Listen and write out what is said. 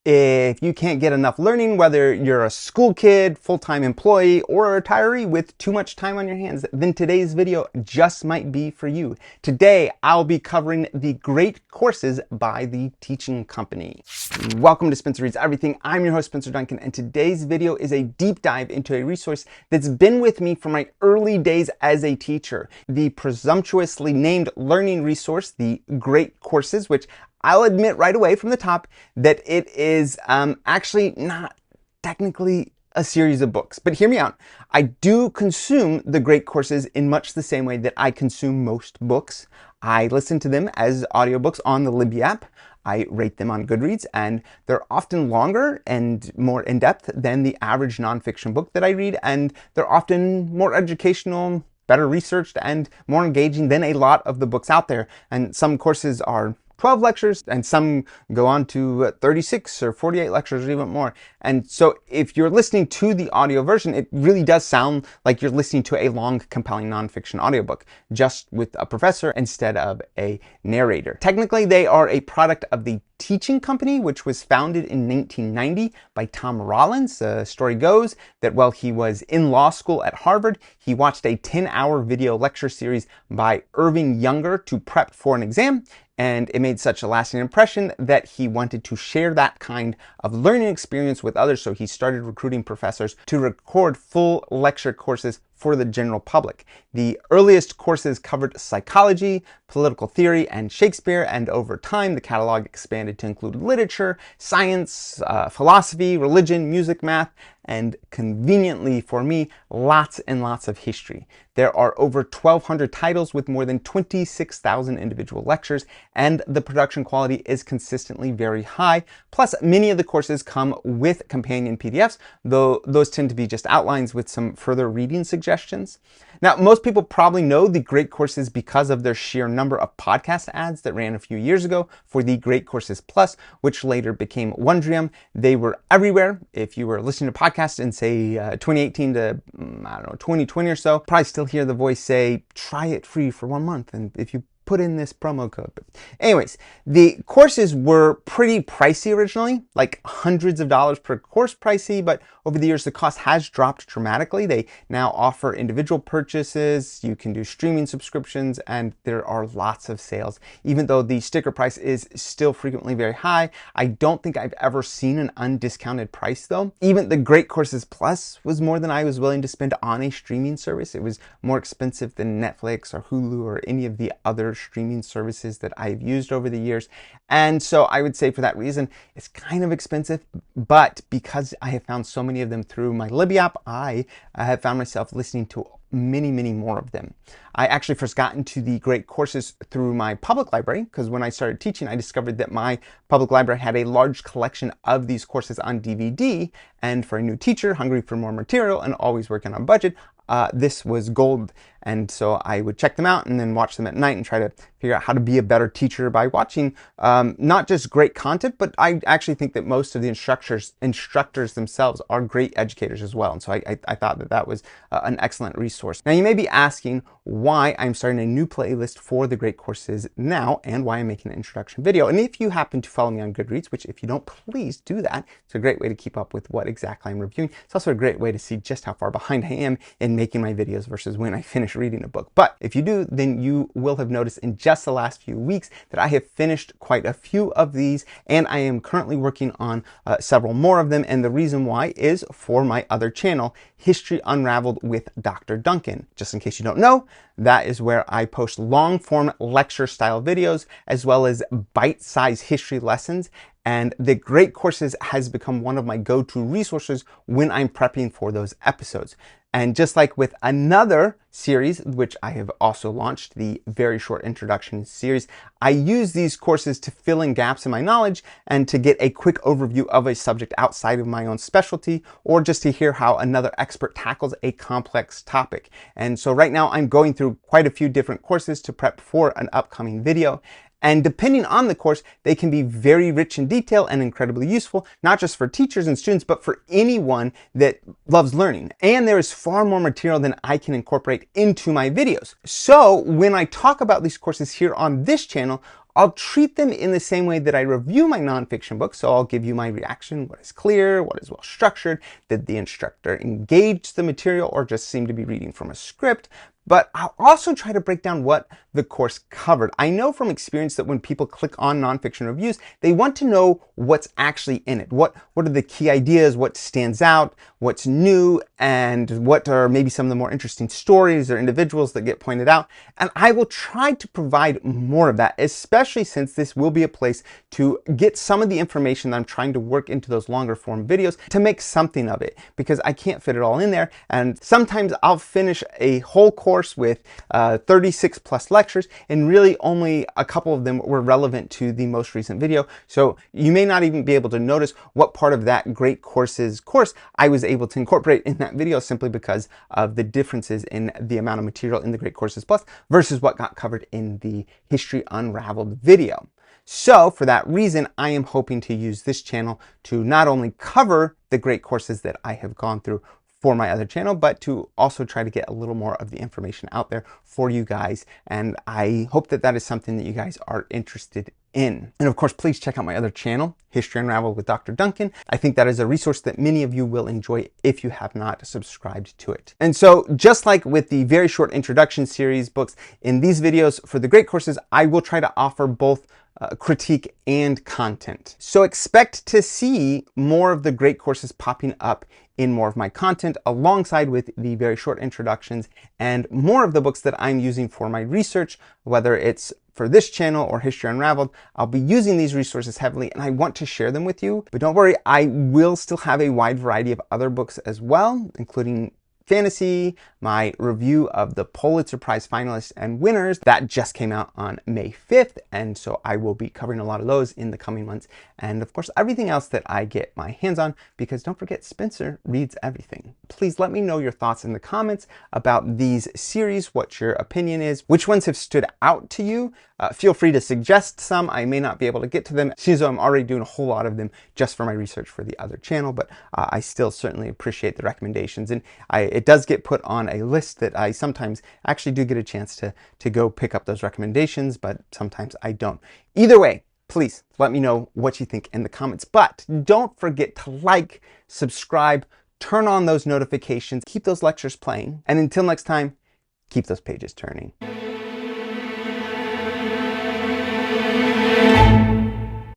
If you can't get enough learning, whether you're a school kid, full-time employee, or a retiree with too much time on your hands, then today's video just might be for you. Today, I'll be covering the great courses by the teaching company. Welcome to Spencer Reads Everything. I'm your host, Spencer Duncan, and today's video is a deep dive into a resource that's been with me from my early days as a teacher. The presumptuously named learning resource, the Great Courses, which I'll admit right away from the top that it is actually not technically a series of books. But hear me out. I do consume the Great Courses in much the same way that I consume most books. I listen to them as audiobooks on the Libby app. I rate them on Goodreads, and they're often longer and more in-depth than the average nonfiction book that I read, and they're often more educational, better researched, and more engaging than a lot of the books out there. And some courses are 12 lectures, and some go on to 36 or 48 lectures or even more. And so if you're listening to the audio version, it really does sound like you're listening to a long, compelling nonfiction audiobook, just with a professor instead of a narrator. Technically, they are a product of the teaching company, which was founded in 1990 by Tom Rollins. The story goes that while he was in law school at Harvard, he watched a 10-hour video lecture series by Irving Younger to prep for an exam. And it made such a lasting impression that he wanted to share that kind of learning experience with others. So he started recruiting professors to record full lecture courses for the general public. The earliest courses covered psychology, political theory, and Shakespeare, and over time the catalog expanded to include literature, science, philosophy, religion, music, math, and conveniently for me, lots and lots of history. There are over 1,200 titles with more than 26,000 individual lectures, and the production quality is consistently very high. Plus, many of the courses come with companion PDFs, though those tend to be just outlines with some further reading suggestions. Now, most people probably know the Great Courses because of their sheer number of podcast ads that ran a few years ago for the Great Courses Plus, which later became Wondrium. They were everywhere. If you were listening to podcasts in, say, 2018 to, 2020 or so, probably still hear the voice say, try it free for 1 month. And if you put in this promo code. Anyways, the courses were pretty pricey originally, like hundreds of dollars per course pricey, but over the years the cost has dropped dramatically. They now offer individual purchases, you can do streaming subscriptions, and there are lots of sales. Even though the sticker price is still frequently very high, I don't think I've ever seen an undiscounted price though. Even the Great Courses Plus was more than I was willing to spend on a streaming service. It was more expensive than Netflix or Hulu or any of the other streaming services that I've used over the years. And so I would say for that reason, it's kind of expensive, but because I have found so many of them through my Libby app, I have found myself listening to many more of them. I actually first got into the Great Courses through my public library, because when I started teaching, I discovered that my public library had a large collection of these courses on DVD, and for a new teacher hungry for more material and always working on budget, this was gold. And so I would check them out and then watch them at night and try to figure out how to be a better teacher by watching not just great content, but I actually think that most of the instructors themselves are great educators as well. And so I thought that that was an excellent resource. Now you may be asking why I'm starting a new playlist for the Great Courses now and why I'm making an introduction video. And if you happen to follow me on Goodreads, which if you don't, please do that. It's a great way to keep up with what exactly I'm reviewing. It's also a great way to see just how far behind I am in making my videos versus when I finish reading a book. But if you do, then you will have noticed in just the last few weeks that I have finished quite a few of these, and I am currently working on several more of them. And the reason why is for my other channel, History Unraveled with Dr. Duncan. Just in case you don't know, that is where I post long-form lecture-style videos as well as bite-sized history lessons. And the Great Courses has become one of my go-to resources when I'm prepping for those episodes. And just like with another series, which I have also launched, the Very Short Introduction series, I use these courses to fill in gaps in my knowledge and to get a quick overview of a subject outside of my own specialty, or just to hear how another expert tackles a complex topic. And so right now I'm going through quite a few different courses to prep for an upcoming video. And depending on the course, they can be very rich in detail and incredibly useful, not just for teachers and students, but for anyone that loves learning. And there is far more material than I can incorporate into my videos. So when I talk about these courses here on this channel, I'll treat them in the same way that I review my nonfiction books. So I'll give you my reaction, what is clear, what is well structured, did the instructor engage the material or just seem to be reading from a script? But I'll also try to break down what the course covered. I know from experience that when people click on nonfiction reviews, they want to know what's actually in it. What are the key ideas, what stands out, what's new, and what are maybe some of the more interesting stories or individuals that get pointed out. And I will try to provide more of that, especially since this will be a place to get some of the information that I'm trying to work into those longer form videos to make something of it, because I can't fit it all in there. And sometimes I'll finish a whole course with 36 plus lectures, and really only a couple of them were relevant to the most recent video. So you may not even be able to notice what part of that great courses course I was able to incorporate in that video, simply because of the differences in the amount of material in the Great Courses Plus versus what got covered in the History Unraveled video. So for that reason, I am hoping to use this channel to not only cover the great courses that I have gone through for my other channel, but to also try to get a little more of the information out there for you guys. And I hope that that is something that you guys are interested in. And of course, please check out my other channel, History Unraveled with Dr. Duncan. I think that is a resource that many of you will enjoy if you have not subscribed to it. And so just like with the very short introduction series books, in these videos for the great courses, I will try to offer both critique and content. So expect to see more of the great courses popping up in more of my content, alongside with the very short introductions and more of the books that I'm using for my research, whether it's for this channel or History Unraveled. I'll be using these resources heavily and I want to share them with you. But don't worry, I will still have a wide variety of other books as well, including fantasy, my review of the Pulitzer Prize finalists and winners that just came out on May 5th. And so I will be covering a lot of those in the coming months. And of course, everything else that I get my hands on, because don't forget, Spencer reads everything. Please let me know your thoughts in the comments about these series, what your opinion is, which ones have stood out to you. Feel free to suggest some. I may not be able to get to them, since I'm already doing a whole lot of them just for my research for the other channel, but I still certainly appreciate the recommendations. And it does get put on a list that I sometimes actually do get a chance to go pick up those recommendations, but sometimes I don't. Either way, please let me know what you think in the comments. But don't forget to like, subscribe, turn on those notifications, keep those lectures playing, and until next time, keep those pages turning.